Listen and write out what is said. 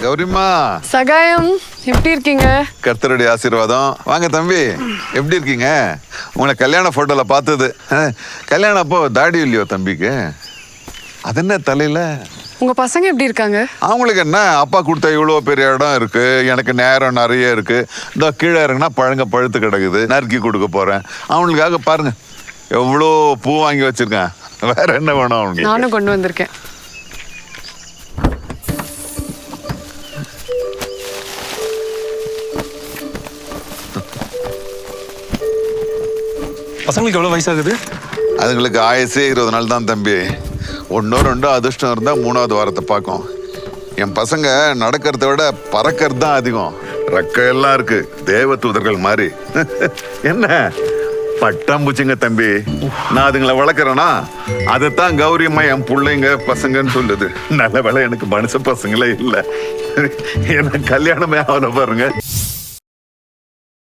கௌரிம்மா, சகாயம் எப்படி இருக்கீங்க? கர்த்தருடைய ஆசீர்வாதம். வாங்க தம்பி, எப்படி இருக்கீங்க? உங்களை கல்யாண போட்டோல பார்த்தது. கல்யாணம் அப்போ தாடி இல்லையோ தம்பிக்கு? அது என்ன தலையில? உங்க பசங்க எப்படி இருக்காங்க? அவங்களுக்கு என்ன, அப்பா கொடுத்த இவ்வளோ பெரிய இடம் இருக்கு, எனக்கு நேரம் நிறைய இருக்கு. இந்த கீழே இறங்கினா பழங்க பழுத்து கிடக்குது, நறுக்கி கொடுக்க போறேன். அவங்களுக்காக பாருங்க எவ்வளோ பூ வாங்கி வச்சிருக்கேன். வேற என்ன வேணும் அவங்களுக்கு? நானும் கொண்டு வந்திருக்கேன். பசங்களுக்கு எவ்வளவு வயசாகுது? அதுங்களுக்கு ஆயுசே 20 நாள் தான் தம்பி. ஒன்றோ ரெண்டோ அதிர்ஷ்டம் இருந்தால் 3வது வாரத்தை பார்க்கும். என் பசங்க நடக்கிறத விட பறக்கிறது தான் அதிகம். ரெக்கையெல்லாம் இருக்கு, தேவ தூதர்கள் மாதிரி. என்ன பட்டாம்பூச்சிங்க தம்பி. நான் அதுங்களை வளர்க்குறேன்னா அதைத்தான் கௌரியம்மா என் பிள்ளைங்க பசங்கன்னு சொல்லுது. நல்ல வேலை எனக்கு மனுஷ பசங்களே இல்லை. எனக்கு கல்யாணமே ஆகல பாருங்க.